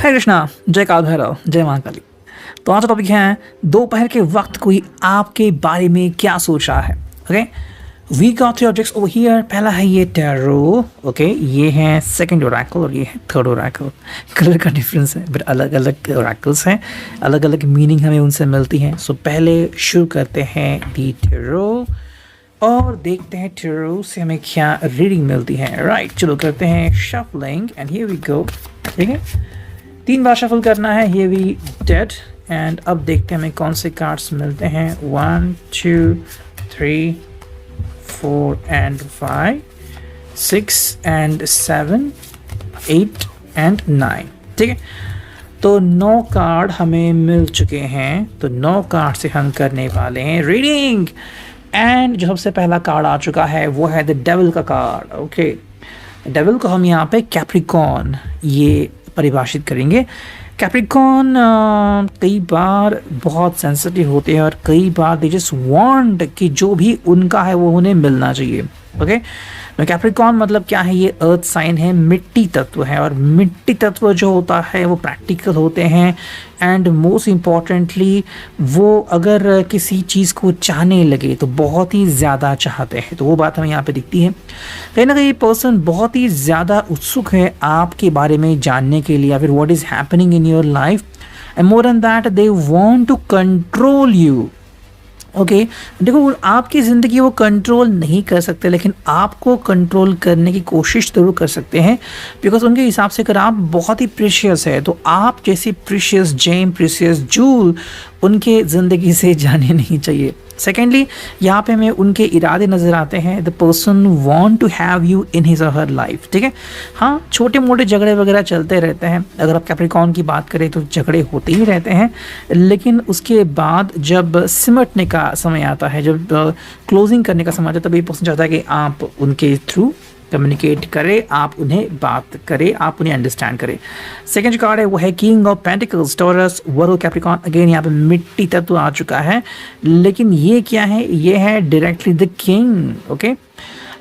हरे कृष्णा, जय काल भैरव, जय महाकाली। तो आज का टॉपिक है दोपहर के वक्त कोई आपके बारे में क्या सोच रहा है। Okay, we got three objects over here. पहला है ये टैरो, ओके, ये है सेकंड ओरेकल और ये है थर्ड ओरेकल। कलर का डिफरेंस है बट अलग अलग ओरेकल्स हैं, अलग अलग मीनिंग हमें उनसे मिलती हैं। सो पहले शुरू करते हैं दी टैरो और देखते हैं टैरो से हमें क्या रीडिंग मिलती है। राइट, चलो करते हैं shuffling and here we go. ठीक है, 3 बार शफल करना है। हियर वी डेड एंड अब देखते हैं हमें कौन से कार्ड्स मिलते हैं। 1 2 3 4 and 5 6 and 7 8 and 9। ठीक है, तो 9 कार्ड हमें मिल चुके हैं। तो 9 कार्ड से हम करने वाले हैं रीडिंग एंड जो सबसे पहला कार्ड आ चुका है वो है द डेविल का कार्ड। ओके, डेविल को हम यहाँ पे कैप्रिकॉर्न ये परिभाषित करेंगे। कैप्रिकॉर्न कई बार बहुत सेंसिटिव होते हैं और कई बार दे जस्ट वांट कि जो भी उनका है वो उन्हें मिलना चाहिए। ओके, कैप्रिकॉर्न मतलब क्या है, ये अर्थ साइन है, मिट्टी तत्व है और मिट्टी तत्व जो होता है वो प्रैक्टिकल होते हैं एंड मोस्ट इम्पॉर्टेंटली वो अगर किसी चीज़ को चाहने लगे तो बहुत ही ज़्यादा चाहते हैं। तो वो बात हमें यहाँ पे दिखती है। कहीं ना कहीं पर्सन बहुत ही ज़्यादा उत्सुक है आपके बारे में जानने के लिए या फिर what is happening in your life and more than that they want to control you. Okay, देखो आपकी ज़िंदगी वो कंट्रोल नहीं कर सकते लेकिन आपको कंट्रोल करने की कोशिश ज़रूर कर सकते हैं बिकॉज उनके हिसाब से अगर आप बहुत ही प्रीशियस है तो आप जैसी प्रीशियस जेम, प्रीशियस जूल उनके ज़िंदगी से जाने नहीं चाहिए। सेकेंडली, यहाँ पे हमें उनके इरादे नज़र आते हैं। The person want to have you in his or her life. ठीक है, हाँ, छोटे मोटे झगड़े वगैरह चलते रहते हैं। अगर आप कैप्रिकॉर्न की बात करें तो झगड़े होते ही रहते हैं लेकिन उसके बाद जब सिमटने का समय आता है, जब क्लोजिंग करने का समय आता है, तभी पर्सन चाहता है कि आप उनके थ्रू कम्युनिकेट करें, आप उन्हें बात करें, आप उन्हें अंडरस्टैंड करें। सेकंड जो कार्ड है वो है king of pentacles, taurus, Virgo, Capricorn. Again यहाँ पे मिट्टी तत्व आ चुका है लेकिन ये क्या है, ये है डायरेक्टली द किंग। ओके,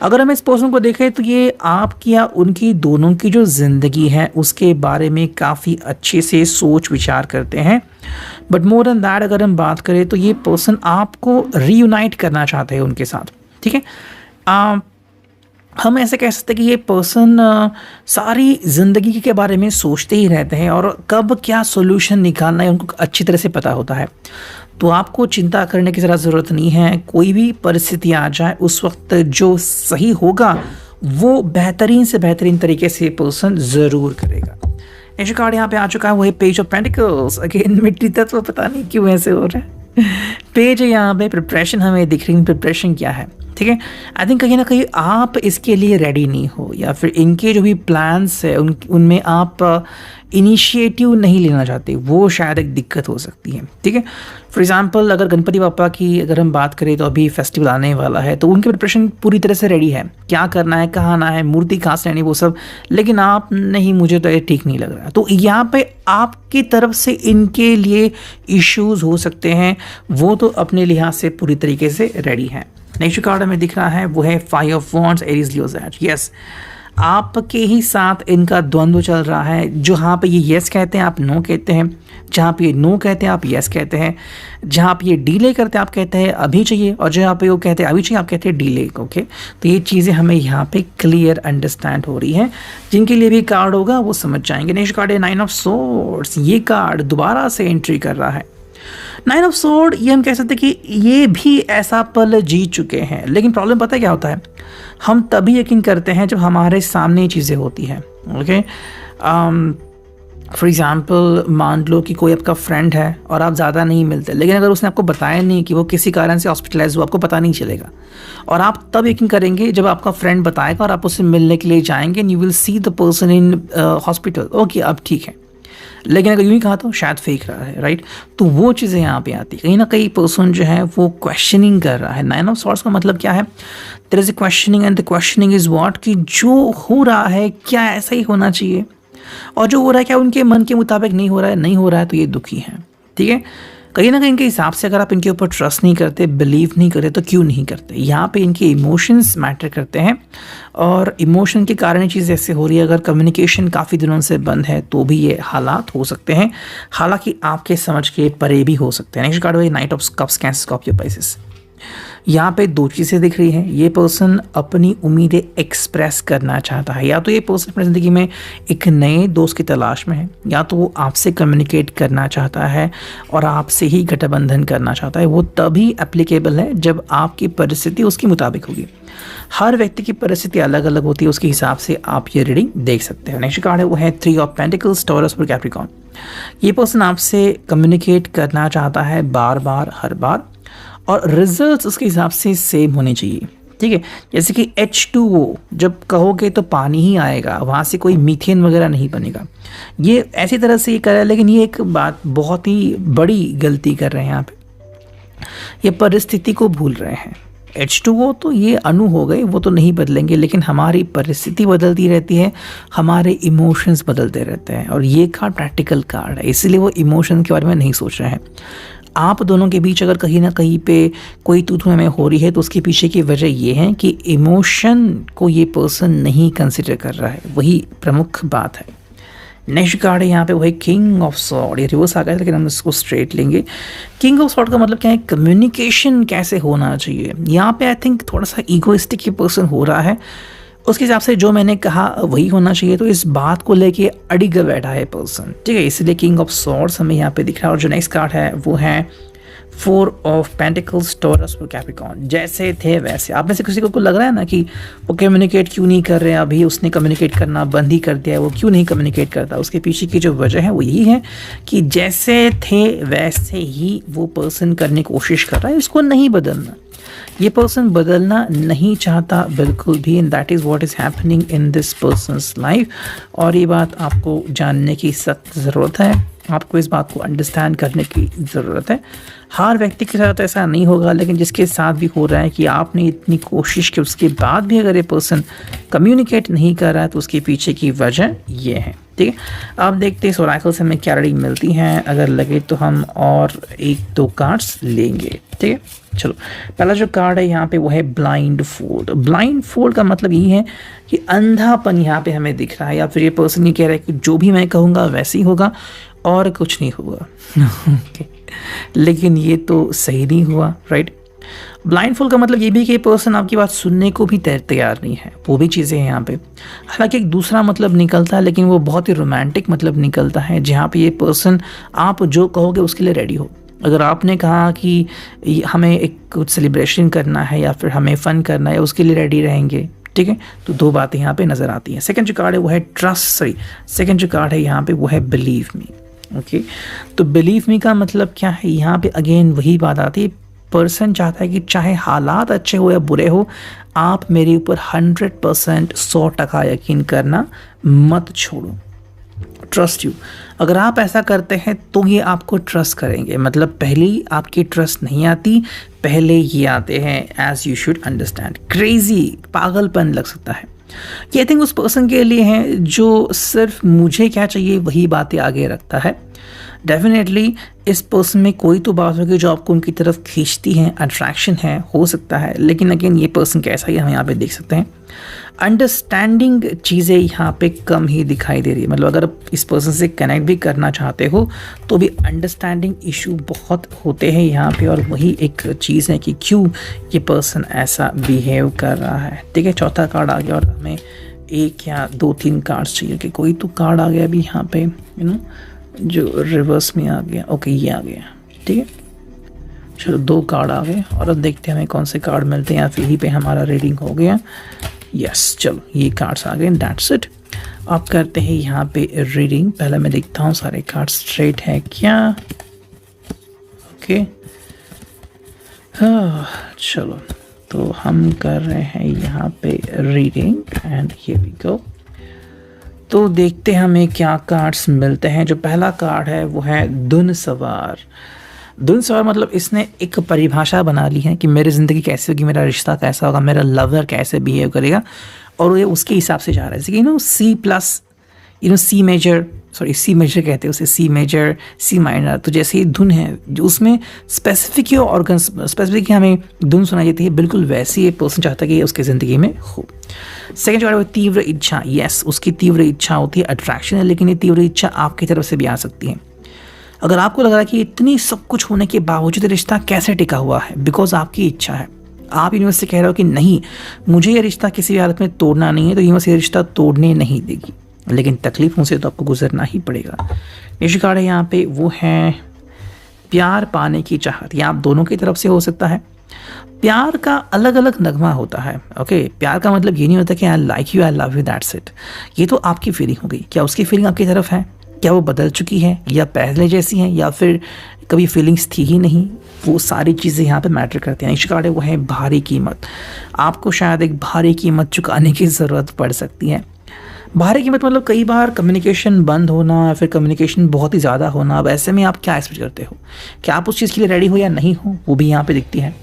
अगर हम इस पर्सन को देखें तो ये आपकी या उनकी दोनों की जो ज़िंदगी है उसके बारे में काफ़ी अच्छे से सोच विचार करते हैं। बट मोर देन दैट अगर हम बात करें तो ये पर्सन आपको रीयूनाइट करना चाहते हैं उनके साथ। ठीक है, हम ऐसे कह सकते हैं कि ये पर्सन सारी ज़िंदगी के बारे में सोचते ही रहते हैं और कब क्या सोल्यूशन निकालना है उनको अच्छी तरह से पता होता है। तो आपको चिंता करने की ज़रा ज़रूरत नहीं है। कोई भी परिस्थिति आ जाए उस वक्त जो सही होगा वो बेहतरीन से बेहतरीन तरीके से पर्सन ज़रूर करेगा। नेक्स्ट कार्ड यहाँ पे आ चुका है वो है पेज ऑफ पेंटिकल्स। अगेन मिट्टी तत्व, पता नहीं क्यों ऐसे हो रहा है। पेज है यहाँ पे, प्रिपरेशन हमें दिख रही है। प्रिपरेशन क्या है, ठीक है, आई थिंक कहीं ना कहीं आप इसके लिए रेडी नहीं हो या फिर इनके जो भी प्लान्स है उनमें आप इनिशिएटिव नहीं लेना चाहते, वो शायद एक दिक्कत हो सकती है। ठीक है, फॉर एग्जांपल अगर गणपति बापा की अगर हम बात करें तो अभी फेस्टिवल आने वाला है तो उनकी प्रिपरेशन पूरी तरह से रेडी है, क्या करना है, कहाँ आना है, मूर्ति कहाँ से लेनी, वो सब। लेकिन आप नहीं, मुझे तो ये ठीक नहीं लग रहा। तो यहाँ पे आपकी तरफ से इनके लिए इश्यूज हो सकते हैं, वो तो अपने लिहाज से पूरी तरीके से रेडी है। नेक्स्ट कार्ड हमें दिख रहा है वो है 5 ऑफ वॉन्ड्स, एरीज, लियो, ज़ैट। यस, आपके ही साथ इनका द्वंद्व चल रहा है। जहाँ पे ये यस कहते हैं आप नो कहते हैं, जहाँ पे ये नो कहते हैं आप यस कहते हैं, जहाँ पे ये डीले करते हैं आप कहते हैं अभी चाहिए और जहाँ पे वो कहते हैं अभी चाहिए आप कहते हैं डीले। ओके, तो ये चीज़ें हमें यहाँ पे क्लियर अंडरस्टैंड हो रही हैं। जिनके लिए भी कार्ड होगा वो समझ जाएंगे। नेक्स्ट कार्ड है 9 ऑफ सोर्ड्स। ये कार्ड दोबारा से एंट्री कर रहा है। 9 ऑफ सोर्ड, ये हम कह सकते हैं कि ये भी ऐसा पल जीत चुके हैं लेकिन प्रॉब्लम पता है क्या होता है, हम तभी यकीन करते हैं जब हमारे सामने ये चीज़ें होती हैं। ओके, फॉर एग्ज़ाम्पल मान लो कि कोई आपका फ्रेंड है और आप ज़्यादा नहीं मिलते लेकिन अगर उसने आपको बताया नहीं कि वो किसी कारण से हॉस्पिटलाइज हुआ, आपको पता नहीं चलेगा और आप तब यकीन करेंगे जब आपका फ्रेंड बताएगा और आप उससे मिलने के लिए जाएंगे and you will see the person in hospital. Okay, अब ठीक है, लेकिन अगर यूँ ही कहा तो शायद फेक रहा है। राइट, तो वो चीज़ें यहाँ पे आती है। कहीं ना कहीं पर्सन जो है वो क्वेश्चनिंग कर रहा है। 9 ऑफ सॉर्ड्स का मतलब क्या है, there is a questioning and the questioning is what, कि जो हो रहा है क्या ऐसा ही होना चाहिए और जो हो रहा है क्या उनके मन के मुताबिक नहीं हो रहा है, नहीं हो रहा है तो ये दुखी है। ठीक है, कहीं ना कहीं इनके हिसाब से अगर आप इनके ऊपर ट्रस्ट नहीं करते, बिलीव नहीं करते, तो क्यों नहीं करते? यहाँ पे इनके इमोशंस मैटर करते हैं और इमोशन के कारण ये चीज़ ऐसे हो रही है। अगर कम्युनिकेशन काफ़ी दिनों से बंद है तो भी ये हालात हो सकते हैं, हालांकि आपके समझ के परे भी हो सकते हैं। नेक्स्ट कार्ड है night of cups, cancer, Scorpio, Pisces. यहाँ पे दो चीज़ें दिख रही हैं। ये पर्सन अपनी उम्मीदें एक्सप्रेस करना चाहता है, या तो ये पर्सन अपनी ज़िंदगी में एक नए दोस्त की तलाश में है, या तो वो आपसे कम्युनिकेट करना चाहता है और आपसे ही गठबंधन करना चाहता है। वो तभी एप्लीकेबल है जब आपकी परिस्थिति उसके मुताबिक होगी। हर व्यक्ति की परिस्थिति अलग अलग होती है, उसके हिसाब से आप ये रीडिंग देख सकते हैं। नेक्स्ट कार्ड है वो है 3 ऑफ पेंटिकल्स, टॉरस और कैप्रिकॉर्न। ये पर्सन आपसे कम्युनिकेट करना चाहता है बार बार, हर बार, और रिजल्ट्स उसके हिसाब से सेम होने चाहिए। ठीक है, जैसे कि H2O जब कहोगे तो पानी ही आएगा, वहाँ से कोई मीथेन वगैरह नहीं बनेगा। ये ऐसी तरह से ये कर रहा है, लेकिन ये एक बात बहुत ही बड़ी गलती कर रहे हैं यहाँ पे। ये परिस्थिति को भूल रहे हैं। H2O तो ये अणु हो गए, वो तो नहीं बदलेंगे, लेकिन हमारी परिस्थिति बदलती रहती है, हमारे इमोशंस बदलते रहते हैं। और ये कार्ड प्रैक्टिकल कार्ड है, इसीलिए वो इमोशन के बारे में नहीं सोच रहे हैं। आप दोनों के बीच अगर कहीं ना कहीं पे कोई तू में हो रही है तो उसके पीछे की वजह ये है कि इमोशन को ये पर्सन नहीं कंसिडर कर रहा है, वही प्रमुख बात है। नेक्स्ट कार्ड है यहाँ पे वही किंग ऑफ सॉर्ड। ये रिवर्स आ गया लेकिन हम इसको स्ट्रेट लेंगे। किंग ऑफ सॉर्ड का मतलब क्या है? कम्युनिकेशन कैसे होना चाहिए। यहाँ पे आई थिंक थोड़ा सा ईगोइस्टिक ये पर्सन हो रहा है, उसके हिसाब से जो मैंने कहा वही होना चाहिए, तो इस बात को लेके अड़िग बैठा है पर्सन। ठीक है, इसलिए किंग ऑफ सॉर्ड्स हमें यहाँ पे दिख रहा है। और जो नेक्स्ट कार्ड है वो है 4 ऑफ पेंटिकल्स, टॉरस और कैप्रिकॉर्न। जैसे थे वैसे। आप में से किसी को लग रहा है ना कि वो कम्युनिकेट क्यों नहीं कर रहे हैं, अभी उसने कम्युनिकेट करना बंद ही कर दिया है, वो क्यों नहीं कम्युनिकेट करता? उसके पीछे की जो वजह है वो यही है कि जैसे थे वैसे ही वो पर्सन करने की कोशिश कर रहा है, इसको नहीं बदलना। ये पर्सन बदलना नहीं चाहता बिल्कुल भी, and that is what is happening in this persons life. और ये बात आपको जानने की सख्त ज़रूरत है, आपको इस बात को अंडरस्टैंड करने की ज़रूरत है। हर व्यक्ति के साथ ऐसा नहीं होगा, लेकिन जिसके साथ भी हो रहा है कि आपने इतनी कोशिश की, उसके बाद भी अगर ये पर्सन कम्युनिकेट नहीं कर रहा है तो उसके पीछे की वजह ये है। ठीक है, अब देखते हैं ओरेकल से हमें क्या रीडिंग मिलती हैं। अगर लगे तो हम और 1-2 कार्ड्स लेंगे। ठीक है, चलो पहला जो कार्ड है यहाँ पे वो है ब्लाइंड फोल्ड। ब्लाइंड फोल्ड का मतलब ये है कि अंधापन यहाँ पे हमें दिख रहा है, या फिर ये पर्सन ये कह रहा है कि जो भी मैं कहूँगा वैसे ही होगा और कुछ नहीं होगा। okay. लेकिन ये तो सही नहीं हुआ, राइट। ब्लाइंडफुल का मतलब ये भी कि पर्सन आपकी बात सुनने को भी तैयार नहीं है, वो भी चीज़ें हैं यहाँ पे। हालांकि एक दूसरा मतलब निकलता है, लेकिन वो बहुत ही रोमांटिक मतलब निकलता है, जहाँ पे ये पर्सन आप जो कहोगे उसके लिए रेडी हो। अगर आपने कहा कि हमें एक कुछ सेलिब्रेशन करना है या फिर हमें फ़न करना है, उसके लिए रेडी रहेंगे। ठीक है, तो 2 बातें यहाँ पे नज़र आती हैं। सेकंड जो कार्ड है वो है ट्रस्ट, सेकंड जो कार्ड है यहाँ पे वो है बिलीव मी। ओके, तो बिलीव मी का मतलब क्या है? यहाँ पे अगेन वही बात आती है, पर्सन चाहता है कि चाहे हालात अच्छे हो या बुरे हो, आप मेरे ऊपर 100% 100% यकीन करना मत छोड़ो। Trust you. अगर आप ऐसा करते हैं तो ये आपको ट्रस्ट करेंगे। मतलब पहले आपकी ट्रस्ट नहीं आती, पहले ये आते हैं, as you should understand. Crazy, पागलपन लग सकता है ये। आई थिंक उस पर्सन के लिए है जो सिर्फ मुझे क्या चाहिए वही बातें आगे रखता है। डेफिनेटली इस पर्सन में कोई तो बात होगी जो आपको उनकी तरफ खींचती है, अट्रैक्शन है, हो सकता है। लेकिन अगेन ये पर्सन कैसा ही हम यहाँ पे देख सकते हैं, अंडरस्टैंडिंग चीज़ें यहाँ पे कम ही दिखाई दे रही है। मतलब अगर आप इस पर्सन से कनेक्ट भी करना चाहते हो तो भी अंडरस्टैंडिंग इशू बहुत होते हैं यहाँ पे, और वही एक चीज़ है कि क्यों ये पर्सन ऐसा बिहेव कर रहा है। ठीक है, चौथा कार्ड आ गया और हमें 1 या 2-3 कार्ड्स चाहिए कि कोई तो कार्ड आ गया अभी यहाँ पे, जो रिवर्स में आ गया। ओके, ये आ गया। ठीक है, चलो 2 कार्ड आ गए और अब देखते हैं हमें कौन से कार्ड मिलते हैं, या फिर यहीं पे हमारा रीडिंग हो गया। यस, चलो ये कार्ड्स आ गए, दैट्स इट। आप करते हैं यहाँ पे रीडिंग। पहले मैं देखता हूँ सारे कार्ड स्ट्रेट है क्या। ओके, चलो तो हम कर रहे हैं यहाँ पे reading and here we go. तो देखते हैं हमें क्या कार्ड्स मिलते हैं। जो पहला कार्ड है वो है धुन सवार। धुन सवार मतलब इसने एक परिभाषा बना ली है कि मेरी ज़िंदगी कैसे होगी, मेरा रिश्ता कैसा होगा, मेरा लवर कैसे बिहेव करेगा, और ये उसके हिसाब से जा रहा है। जैसे कि C+, C major, sorry C major कहते हैं उसे, सी मेजर, सी माइनर। तो जैसे ही धुन है जो उसमें स्पेसिफिक ऑर्गन स्पेसिफिक हमें धुन सुनाई देती है, बिल्कुल वैसे ये पर्सन चाहता है कि ये उसकी ज़िंदगी में हो। सेकेंड जो है तीव्र इच्छा, यस उसकी तीव्र इच्छा होती है, अट्रैक्शन है, लेकिन ये तीव्र इच्छा आपकी तरफ से भी आ सकती है। अगर आपको लग रहा है कि इतनी सब कुछ होने के बावजूद रिश्ता कैसे टिका हुआ है, बिकॉज आपकी इच्छा है, आप यूनिवर्स से कह रहे हो कि नहीं मुझे ये रिश्ता किसी भी हालत में तोड़ना नहीं है, तो यूनिवर्स ये रिश्ता तोड़ने नहीं देगी, लेकिन तकलीफों से तो आपको गुजरना ही पड़ेगा। नेक्स्ट कार्ड है यहाँ पे, वो है प्यार पाने की चाहत। या आप दोनों की तरफ से हो सकता है। प्यार का अलग अलग नगमा होता है। ओके, प्यार का मतलब ये नहीं होता कि I like you, I love you, that's it. ये तो आपकी फीलिंग हो गई। क्या उसकी फीलिंग आपकी तरफ है? क्या वो बदल चुकी है या पहले जैसी है, या फिर कभी फीलिंग्स थी ही नहीं? वो सारी चीज़ें यहाँ पे मैटर करती हैं। नेक्स्ट कार्ड है वो है भारी कीमत। आपको शायद एक भारी कीमत चुकाने की ज़रूरत पड़ सकती है। भारी कीमत मतलब कई बार कम्युनिकेशन बंद होना या फिर कम्युनिकेशन बहुत ही ज़्यादा होना। अब ऐसे में आप क्या एक्सपेक्ट करते हो? क्या आप उस चीज़ के लिए रेडी हो या नहीं हो, वो भी यहाँ पे दिखती है।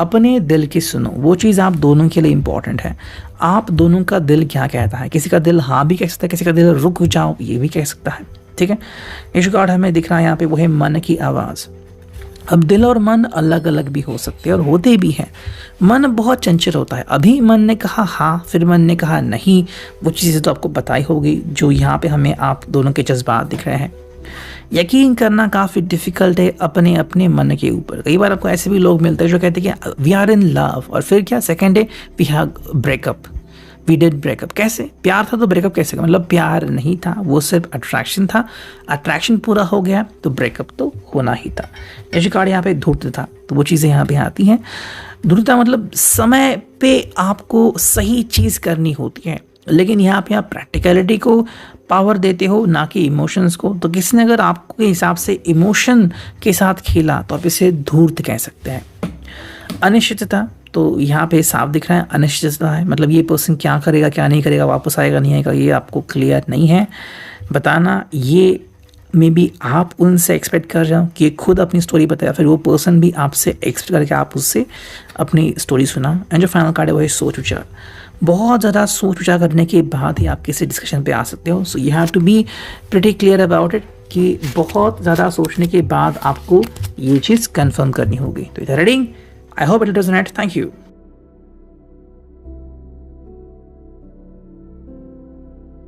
अपने दिल की सुनो, वो चीज़ आप दोनों के लिए इम्पॉर्टेंट है। आप दोनों का दिल क्या कहता है? किसी का दिल हाँ भी कह सकता है, किसी का दिल रुक जाओ ये भी कह सकता है। ठीक है, इस कार्ड हमें दिख रहा है यहाँ पे, वो है मन की आवाज़। अब दिल और मन अलग अलग भी हो सकते हैं और होते भी हैं। मन बहुत चंचल होता है। अभी मन ने कहा हाँ, फिर मन ने कहा नहीं, वो चीज़ें तो आपको पता ही होगी जो यहाँ पे हमें आप दोनों के जज्बात दिख रहे हैं। यकीन करना काफ़ी डिफ़िकल्ट है अपने अपने मन के ऊपर। कई बार आपको ऐसे भी लोग मिलते हैं जो कहते हैं कि वी आर इन लव, और फिर क्या second day we have breakup, we did breakup. कैसे? प्यार था तो ब्रेकअप कैसे? मतलब प्यार नहीं था, वो सिर्फ अट्रैक्शन था। अट्रैक्शन पूरा हो गया तो ब्रेकअप तो होना ही था। जैसे कार्ड यहाँ पे धूर्तता, तो वो चीज़ें यहाँ पे आती हैं। धूर्तता मतलब समय पे आपको सही चीज़ करनी होती है, लेकिन यहाँ पे आप प्रैक्टिकलिटी को पावर देते हो, ना कि इमोशंस को। तो किसी ने अगर आपके हिसाब से इमोशन के साथ खेला तो आप इसे धूर्त कह सकते हैं। अनिश्चितता, तो यहाँ पे साफ दिख रहा है अनिश्चितता है, मतलब ये पर्सन क्या करेगा क्या नहीं करेगा, वापस आएगा नहीं आएगा, ये आपको क्लियर नहीं है बताना। ये मे बी आप उनसे एक्सपेक्ट कर रहे हो कि खुद अपनी स्टोरी बताया, फिर वो पर्सन भी आपसे एक्सपेक्ट करके आप उससे अपनी स्टोरी सुना। एंड जो फाइनल कार्ड है वो है सोच विचार। बहुत ज़्यादा सोच विचार करने के बाद ही आप किसी डिस्कशन पे आ सकते हो। So you have to be pretty clear about it कि बहुत ज़्यादा सोचने के बाद आपको ये चीज़ कंफर्म करनी होगी। तो इधर reading, I hope it doesn't. Thank you.